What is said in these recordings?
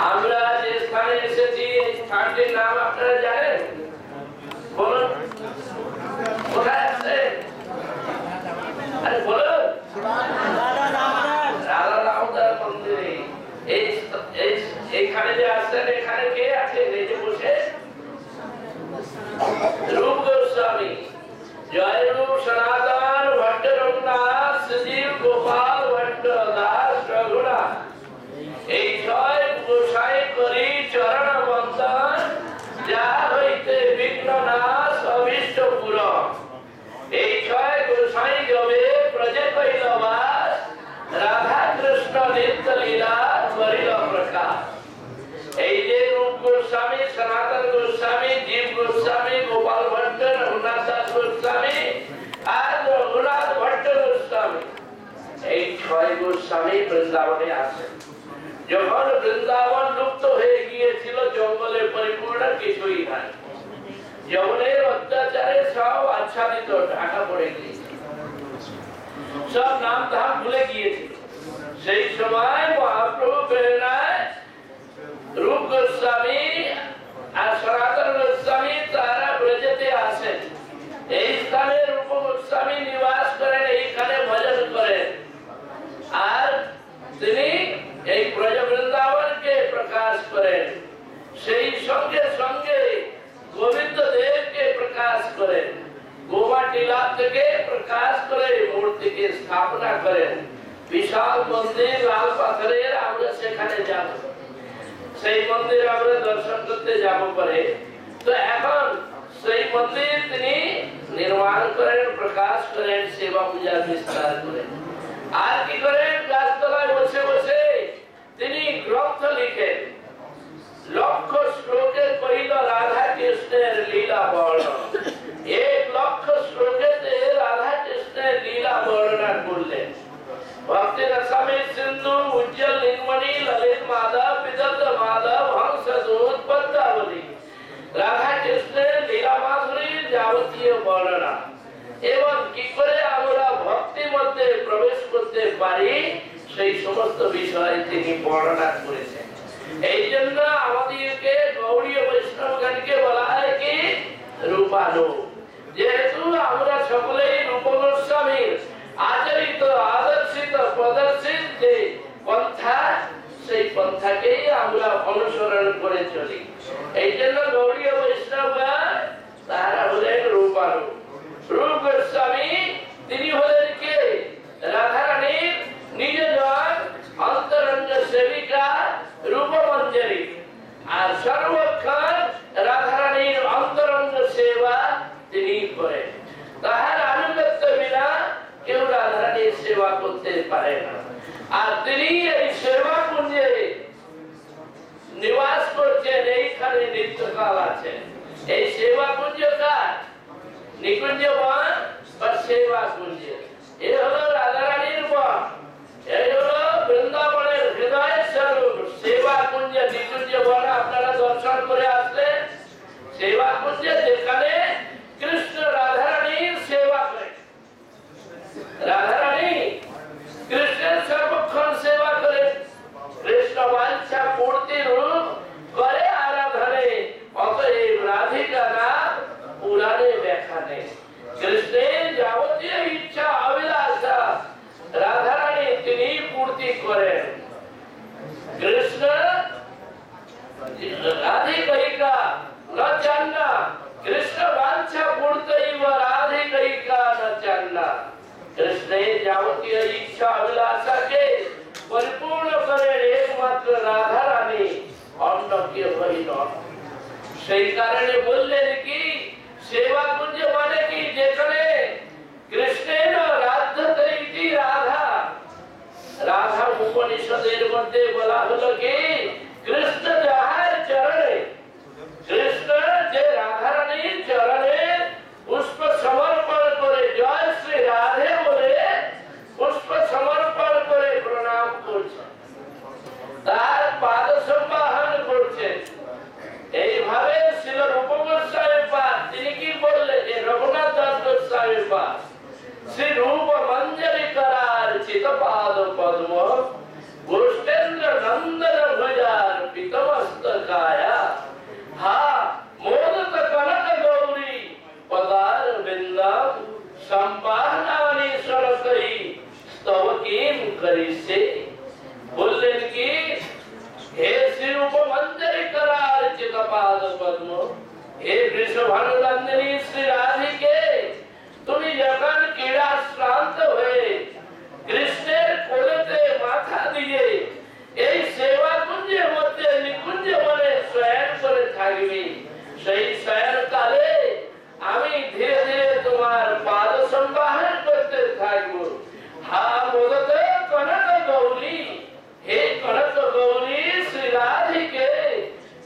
আমরা যে স্থানে এসেছি এই স্থানটির নাম আপনারা জানেন? বলুন, কোথায় আছে? আরে বলুন। রাধা দামোদর মন্দিরে। এইখানে যে আসছেন, এখানে কে আছে? এই যে বসে রূপ গোস্বামী, জয় রূপ সনাতন ভট্ট রঘুনাথ সজীব গোপাল ভট্ট দাস রঘুনাথ, এই ছয় গোসাই করি চরণ বন্দন, যা হইতে বিঘ্ন নাশ অভীষ্ট পূরণ। এই ছয় গোসাই জবে প্রজে কইল বাস, রাধা কৃষ্ণ নিত্য লীলা করিল প্রকাশ। এই যে রূপ গোস্বামী, সনাতন গোস্বামী, জীব গোস্বামী, গোপাল ভট্ট, রঘুনাথ দাস গোস্বামী আর রঘুনাথ ভট্ট গোস্বামী, এই ছয় গোস্বামী বৃন্দাবনে আসেন। যখন বৃন্দাবন লুপ্ত হয়ে গিয়েছিল, জঙ্গলে পরিপূর্ণ, কিছুই নাই, যমনের অত্যাচারে সব আচ্ছাদিত, ঢাকা পড়ে গিয়েছিল, সব নাম ধাম ভুলে গিয়েছিল। সেই সময় মহাপ্রভু প্রেরণায় রূপ গোস্বামী আর সনাতন গোস্বামী তারা ব্রজেতে আসেন। এই স্থানে রূপ গোস্বামী নিবাস করেন, এইখানে ভজন করেন, আর তিনি এই ব্রজ বৃন্দাবনকে প্রকাশ করেন। সেই সঙ্গে সঙ্গে গোবিন্দ দেবকে প্রকাশ করেন, গোমা টিলা থেকে প্রকাশ করে মূর্তিকে স্থাপনা করেন। বিশাল মন্দির, লাল পাথরের, আমরা সেখানে যাব, সেই মন্দির আমরা দর্শন করতে যাব পরে। তো এখন সেই মন্দির তিনি নির্মাণ করেন, প্রকাশ করেন, সেবা পূজা বিস্তার করেন। আর কি করেন? গাছতলায় বসে বসে তিনি গ্রন্থ লিখেন। লক্ষ শ্লোকে কইল রাধা কৃষ্ণের লীলা বর্ণন। 1 লক্ষ শ্লোকেতে রাধা কৃষ্ণের লীলা বর্ণনা করলেন। ভক্তি রসামির সিন্ধু, উজ্জ্বল নীলমণি, ললিত মাধব, বিদগ্ধ মাধব, হংস দূত, পদ্মাবলী, রাধা কৃষ্ণের লীলা মাধুরীর যাবতীয় বর্ণনা এবং কি করে আমরা ভক্তির মধ্যে প্রবেশ করতে পারি, সেই সমস্ত বিষয় তিনি বর্ণনা করেছেন। এই জন্য আমাদেরকে গৌড়ীয় বৈষ্ণবগণকে বলা হয় কি রূপানুগ। যেহেতু আমরা সকলেই রূপ গোস্বামীর আচরিত, আদর্শিত, প্রদর্শিত যে পন্থা, সেই পন্থাকেই আমরা অনুসরণ করে চলি। এই জন্য গৌড়ীয় বৈষ্ণবগণ তারা হলেন রূপানুগ। রূপ গোস্বামী তিনি হলেন কে? রাধারানীর নিজজন অন্তরঙ্গ সেবিকা রূপমঞ্জরি, আর সর্বক্ষণ রাধারানীর অন্তরঙ্গ সেবা তিনি করেন। তাহার আনুগত্য বিনা কেউ রাধারানীর সেবা করতে পারে না। আর তিনি এই সেবা কুঞ্জে নিবাস করছেন, এইখানে নিত্যকাল আছেন। এই সেবা কুঞ্জ কার? নিকুঞ্জ বন বা সেবা কুঞ্জ। এই হলো রাধারানীর বন, এই হলো বৃন্দাবনের হৃদয় স্বরূপ সেবা কুঞ্জ, নিকুঞ্জ বন। আপনারা দর্শন করে আসলেন সেবা কুঞ্জে, যেখানে কৃষ্ণ রাধারানীর সেবা করে। রাধারানী কৃষ্ণের সর্বক্ষণ সেবা করে, কৃষ্ণ বাঞ্ছা পূর্তি রূপ করে আরাধনে। অতএব রাধিকা নাম পুরাণে ব্যাখ্যা নেই। কৃষ্ণের যাবতীয় ইচ্ছা অভিলাষা রাধারানী তিনি পূর্তি করেন। কৃষ্ণ রাধিকা ন চান্না, কৃষ্ণ বাঞ্ছা পূর্তৈব রাধিকা ন চান্না। কৃষ্ণের যাবতীয় ইচ্ছা অভিলাষাকে পরিপূর্ণ করেন একমাত্র রাধারানী, অন্য কেউ নন। সেই কারণে বললেন কি সেবা কুঞ্জ মানে কি? যেখানে কৃষ্ণের রাধ্যতে ইতি রাধা। রাধা উপনিষদের মধ্যে বলা হলো কি কৃষ্ণ যাহার চরণে, কৃষ্ণ যে রাধারানীর চরণে পুষ্প সমর্পণ করে, জয় শ্রী রাধে বলে পুষ্প সমর্পণ করে প্রণাম করছে, তার পাদ সম্বাহন করছে। এইভাবে ছিল রূপ গোস্বামীর পাদ। তিনি কি বললেন? যে রঘুনাথ দাস গোস্বামীর পাদ শ্রী রূপ মঞ্জরি করার চিত पाद पद्म गोष्ठेन्द्र नंदन भुजार पितमस्तकाया हा मोदक कनक गौरी पदार बिंदम संपाहनानि सड़कई स्तव किम करिसे बोलें कि हे श्रीरूप मंजरी करार चित पाद पद्म हे वृषभानुनंदिनी श्री राधिके তুমি যখন ক্রীড়া শ্রান্ত হয়ে কৃষ্ণের কোলেতে মাথা দিয়ে এই সেবা কুঞ্জের মধ্যে নিকুঞ্জ বনে শয়ন করে থাকবি সেই শয়ন কালে আমি ধীরে ধীরে তোমার পাদ সম্বাহন করতে থাকব হা মোদক কনক গৌরী হে কনক গৌরী শ্রী রাধিকে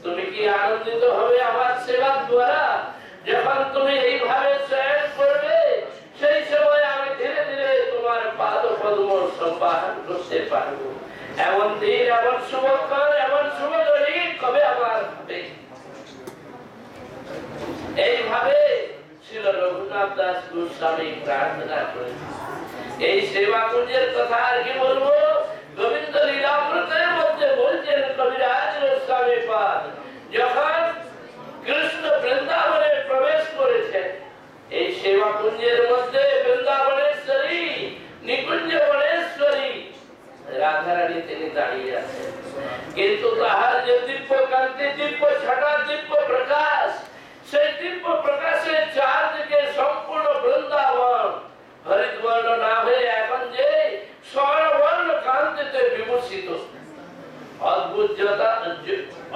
তুমি কি আনন্দিত হবে আমার সেবার দ্বারা যখন তুমি এইভাবে শয়ন করবে সেই সময় আমি ধীরে ধীরে তোমার পাদ পদ্ম সম্পাদন করতে পারব এমন দিন এমন শুভক্ষণ এমন শুভ ঘড়ি কবে আমার হবে এইভাবে শ্রী রঘুনাথ দাস গোস্বামী প্রার্থনা করেছেন এই সেবা কুঞ্জের কথা আর কি বলবো গোবিন্দ লীলামৃতের মধ্যে বলছেন কবিরাজ গোস্বামী পাদ যখন কৃষ্ণ বৃন্দাবনে প্রবেশ করেছেন এই সেবা কুঞ্জের মধ্যে বৃন্দাবনেশ্বরী নিকুঞ্জ বনেশ্বরী রাধারানী তিনি দাঁড়িয়ে আছেন কিন্তু তাহার যে দিব্য কান্তি দিব্য ছটা দিব্য প্রকাশ সেই দিব্য প্রকাশের চারদিকে সম্পূর্ণ বৃন্দাবন হরিতবর্ণ না হয়ে এখন যে স্বর্ণবর্ণ কান্তিতে বিভূষিত অদ্ভুত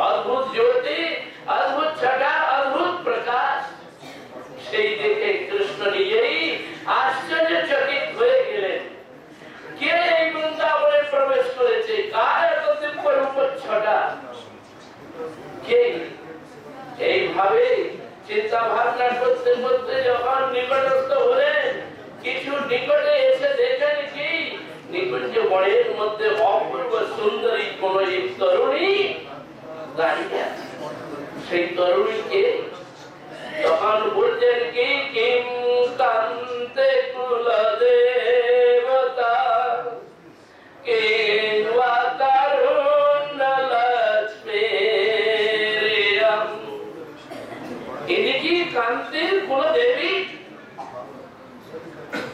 অদ্ভুত জ্যোতি অদ্ভুত ছটা অদ্ভুত প্রকাশ সেই দেখে কৃষ্ণ নিজেই আশ্চর্যচকিত হয়ে গেলেন কে এই বৃন্দাবনে প্রবেশ করেছে কার এত দিব্য রূপ ছটা কে এইভাবে চিন্তা ভাবনা করতে করতে যখন নিকটস্থ হলেন কিছু নিকটে এসে দেখেন কি নিকুঞ্জ বনের মধ্যে অপূর্ব সুন্দরী কোন এক তরুণী দাঁড়িয়ে আছে সেই তরুণীকে তখন বলছেন কি কিম কান্তে কুল দেবতা কেনবা তরুণ লক্ষ্মী ইনি কি কান্তের কুল দেবী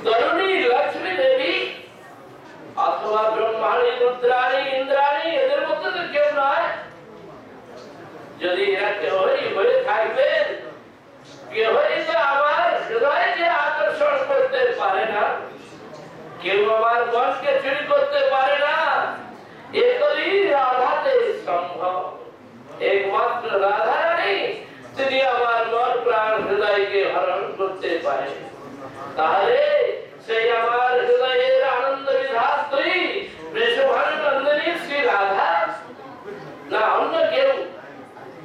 তরুণী লক্ষ্মী দেবী অথবা ব্রহ্মাণী রুদ্রাণী ইন্দ্রাণী এদের মধ্যে তো কেউ নয় যদি এরা কেউই হয়ে থাকবেন কেউই তো আমার হৃদয়কে আকর্ষণ করতে পারে না কেউ আমার মনকে চুরি করতে পারে না একই রাধাতে সম্ভব একমাত্র রাধারানী তিনি আমার মন প্রাণ হৃদয়কে হরণ করতে পারে তাহলে সেই আমার হৃদয়ের আনন্দ বিধাত্রী বৃষভানুনন্দিনী শ্রী রাধা না অন্য কেউ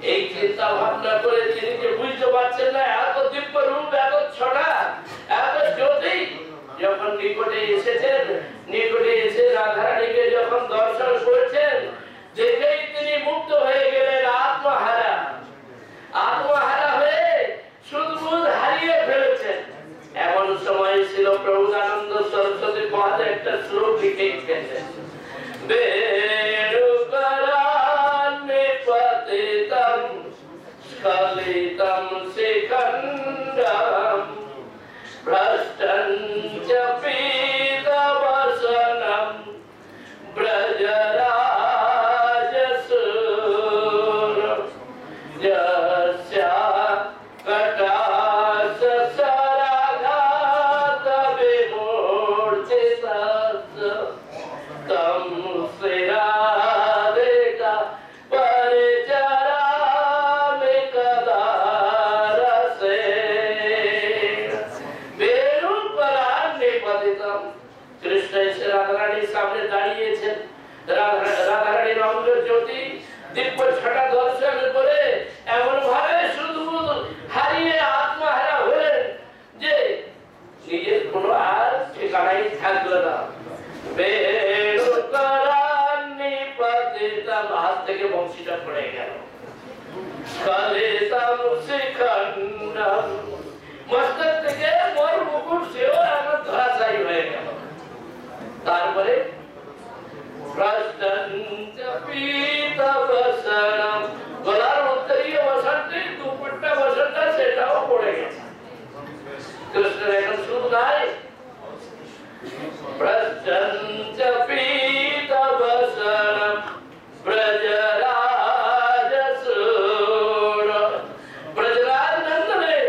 এই চিন্তা ভাবনা করে তিনি যে বুঝতে পারছেন না এত দিব্য রূপ এত ছটা এত জ্যোতি যখন নিকটে এসেছেন নিকটে এসে রাধারানীকে যখন দর্শন করছেন দেখেই তিনি মুক্ত হয়ে গেলেন আত্মহারা আত্মহারা হয়ে সুদবোধ হারিয়ে ফেলেছেন এমন সময় ছিল প্রভুদানন্দ সরস্বতী মহারাজ একটা শ্লোক লিখে গেছেন বেণুকরান নিপতিতম স্খলিতম শিখণ্ডম ভ্রষ্টং চ পীতবসনম ব্রজরাজসুর যস্যা কটাস সরাঘাত বিমূর্ছিতস্য তম শ্রীরাধিকা পরিচরামি কদা রসেন বেণুকরান নিপতিতম কৃষ্ণ এসে রাধারানীর সামনে দাঁড়িয়েছেন রাধারানীর অঙ্গ জ্যোতি দিব্য ছটা দর্শন করে এমন ভাবে শুধু হারিয়ে আত্মহারা হলেন যে নিজের কোনো আর ঠিকানাই থাকলো না বেণুকরান নিপতিতম হাত থেকে বংশীটা পড়ে গেল স্খলিতম শিখণ্ডম মস্তক থেকে মোর মুকুট সেও আমার ধরাশায়ী হয়ে গেল তারপরে প্রস্তন্ত পীতবসনম, গলার উত্তরীয় বসনটি দুপট্টা বসনটা সেটাও পড়ে গেছে। কৃষ্ণের এখন সুর নাই। প্রস্তন্ত পীতবসনম ব্রজরাজসূর, ব্রজরাজ নন্দনের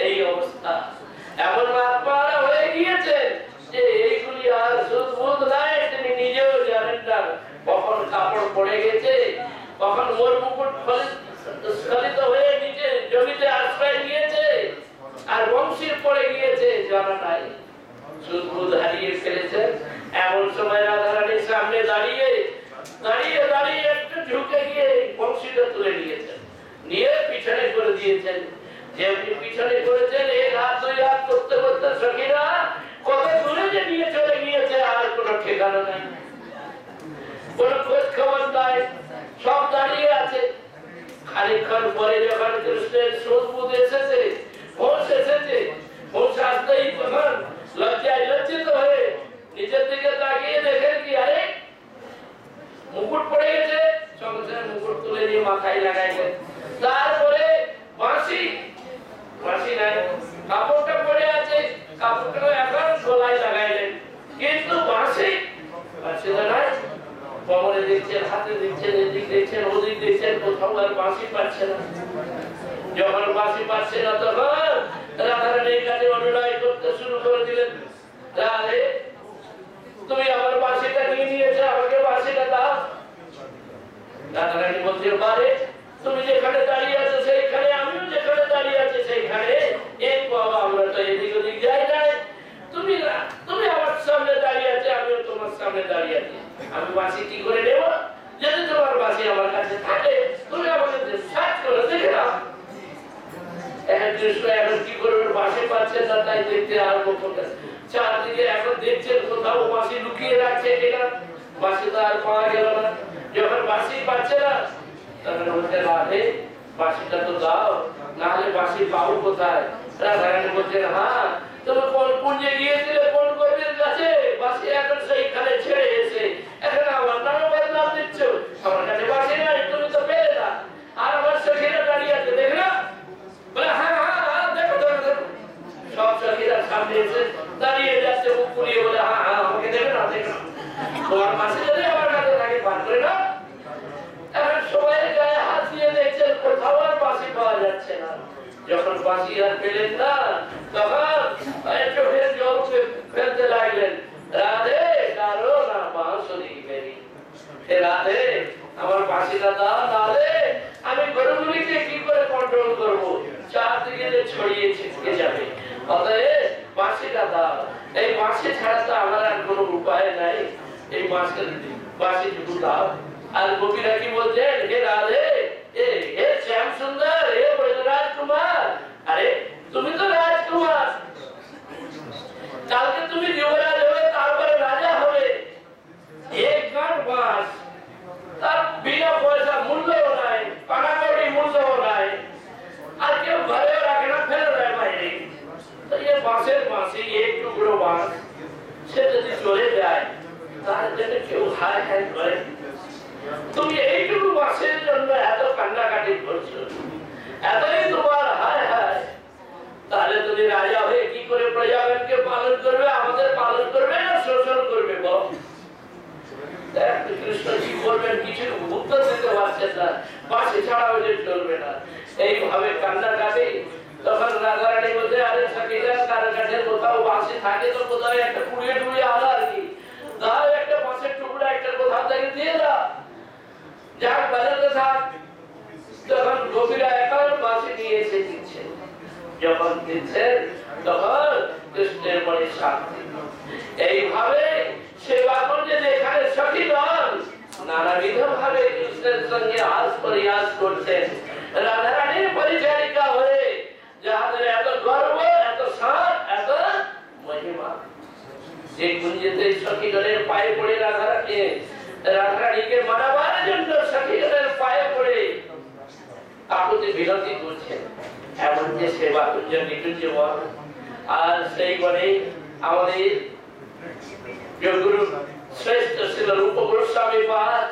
এই অবস্থা। এমন মাতপাড়া হয়ে গিয়েছে যে এইগুলি আর সুদবুদ নাই, তিনি নিজেও জানেন না কখন কাপড় পড়ে গেছে, কখন মোর মুকুট স্খলিত হয়ে নিচে জমিতে আশ্রয় নিয়েছে, আর বংশীর পড়ে গিয়েছে জানা নাই। সুদবুদ হারিয়ে ফেলেছে। এমন সময় রাধারানীর সামনে দাঁড়িয়ে দাঁড়িয়ে দাঁড়িয়ে একটু ঝুঁকে গিয়ে বংশীটা তুলে নিয়েছেন, নিয়ে পিছনে করে দিয়েছেন। যেমনি পিছনে করেছেন, এক হাত দুই হাত করতে করতে সখীরা কত দূরে যে নিয়ে চলে গিয়েছে আর কোনো ঠিকানা নাই, কোনো খোঁজ খবর নাই, সব দাঁড়িয়ে আছে। খানিকক্ষণ পরে যখন কৃষ্ণের সুদবুদ এসেছে, হোশ এসেছে, হোশ আসতেই তখন লজ্জায় লজ্জিত হয়ে নিজের দিকে তাকিয়ে দেখেন কি আরে মুকুট পড়ে গেছে, সঙ্গে সঙ্গে মুকুট তুলে নিয়ে মাথায় লাগাইলেন। তারপরে বাঁশি নাই, কাপড়টা পড়ে আছে, কাপড়টা এখন গলায় লাগাইলেন, কিন্তু বাঁশিটা নাই। কোমরে দেখছেন, হাতে দেখছেন, এদিক দেখছেন, ওদিক দেখছেন, কোথাও আর বাঁশি পাচ্ছে না। যখন বাঁশি পাচ্ছে না তখন রাধারানীর কাছে অনুনয় করতে শুরু করে দিলেন, রাধে তুমি আমার বাঁশিটা নিয়ে নিয়েছো, আমাকে বাঁশিটা দাও। রাধারানী বলছে বারে তুমি যেখানে দাঁড়িয়ে আছো সেইখানে, আমিও যেখানে দাঁড়িয়ে আছি সেইখানে, এই বাবা আমরা তো এদিক ওদিক যাই নাই, তুমি আমার সামনে দাঁড়িয়ে আছে, আমিও তোমার সামনে দাঁড়িয়ে আছি, আমি বাঁশি কি করে নেব? যদি তোমার বাঁশি আমার কাছে থাকে তুমি আমাকে সার্চ করে দেখে নাও। এখন কৃষ্ণ এখন কি করবে, বাঁশি পাচ্ছেন না, তাই দেখতে আরম্ভ করলেন। চারদিকে এখন দেখছেন কোথাও বাঁশি লুকিয়ে রাখছে কিনা, বাঁশি তো আর পাওয়া গেল না। যখন বাঁশি পাচ্ছে না তখন বলছে রাধে বাঁশিটা তো দাও, নাহলে বাঁশি পাবো কোথায়? রাধারানী বলছেন হ্যাঁ তুমি কোন পুঞ্জে গিয়েছিলে, কোন কবির কাছে, বাঁশি এখন সেইখানে ছেড়ে এসে এখন আমার নামে বদনাম দিচ্ছ, আমার কাছে বাঁশি নাই, তুমি তো পেলে না, আর আমার সখীরা দাঁড়িয়ে আছে দেখ না। বলে হ্যাঁ হ্যাঁ হ্যাঁ দেখো দেখো দেখো, সব সখীরা সামনে এসে দাঁড়িয়ে যাচ্ছে, মুখ পুড়িয়ে বলে হ্যাঁ হ্যাঁ আমাকে দেখে না দেখে না, তোমার বাঁশি যদি আমার কাছে থাকে বার করে না। এখন সবাই গায়ে হাত দিয়ে দেখছেন, কোথাও আর বাঁশি পাওয়া যাচ্ছে না। যখন বাঁশি আর পেলেন না তখন চোখের জল ফেলতে লাগলেন, রাধে কারো না বাঁশরি মেরি, রাধে আমার বাঁশিটা দাও, নাহলে আমি গরুগুলিকে কি করে কন্ট্রোল করবো, চারদিকে যে ছড়িয়ে ছিটকে যাবে, অতএব বাঁশিটা দাও। এই বাঁশি ছাড়া তো আমার আর কোনো উপায় নাই, এই বাঁশিটুকু দাও। আর গোপীরা কি বলছেন, হে রাধে, হে শ্যাম সুন্দর, হে রাজকুমার, আরে তুমি তো রাজকুমার, কালকে তুমি যুবরাজ হবে, তারপরে রাজা হবে, এক গাঁট বাঁশ, তার বিনা পয়সা মূল্যও নাই, কানাকড়ি মূল্যও নাই, আর কেউ ঘরেও রাখে না, ফেলে দেয় বাইরে। তো এই বাঁশের বাঁশি এক টুকরো বাঁশ, সে যদি চলে যায় তার জন্য কেউ হায় হায় করে। তুমি এইটুকু বাঁশের জন্য এত কান্নাকাটি করছো, এতই তোমার হায় হায়, তাহলে তুমি রাজা হয়ে কি করে প্রজাগণকে পালন করবে, আমাদের পালন করবে না শোষণ করবে? বল কৃষ্ণ কি করবেন, কিছু উত্তর দিতে পারছেন না, বাঁশি ছাড়া হলে চলবে না, এইভাবে কান্নাকাটি। তখন রাধারানী বলছে আরে সখীরা কারো কাছে কোথাও বাঁশি থাকে তো কোথাও একটা কুড়িয়ে টুড়িয়ে আলো আর কি দাও, একটা বাঁশের টুকরা একটা কোথাও থেকে দিয়ে দাও, যাক বাজাতে থাক। তখন গোপীরা এখন বাঁশি নিয়ে এসে দিচ্ছে, যখন দিচ্ছেন তখন কৃষ্ণের মনে শান্তি। এইভাবে সেবা করতে যেখানে সখীগণ নানাবিধ ভাবে কৃষ্ণের সঙ্গে আস পরিহাস করছেন, রাধারানীর পরিচারিকা হয়ে যাদের এত গর্ব, এত সাধ, এত মহিমা, যে কুঞ্জেতে সখীগণের পায়ে পড়ে রাধারানীকে মানাবার জন্য সখীগণের পায়ে পড়ে কাকুতি বিনতি করছেন, এমন যে সেবা কুঞ্জ নিকুঞ্জবন। আর সেই বনে আমাদের যোগগুরু শ্রেষ্ঠ ছিল রূপ গোস্বামী পাদ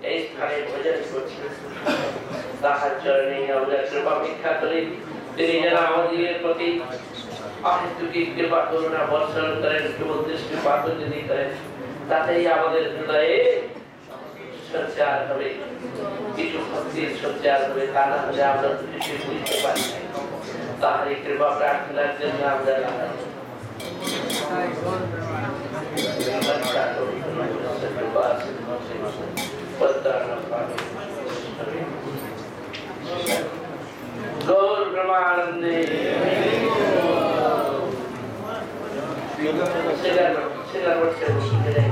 এই স্থানে ভজন করছে তাহার চরণে আমরা কৃপা ভিক্ষা করি তিনি যেন আমাদের প্রতি অহেতুকি কৃপা করুণা বর্ষণ করেন কেবল দৃষ্টিপাত যদি করেন তাতেই আমাদের হৃদয়ে সঞ্চার হবে কিছু ভক্তির সঞ্চার হবে তা না হলে আমরা কিছু বুঝতে পারি না তাহারই কৃপা প্রার্থনার জন্য আমরা गौर ब्रह्मानंदे सिलर सिलर से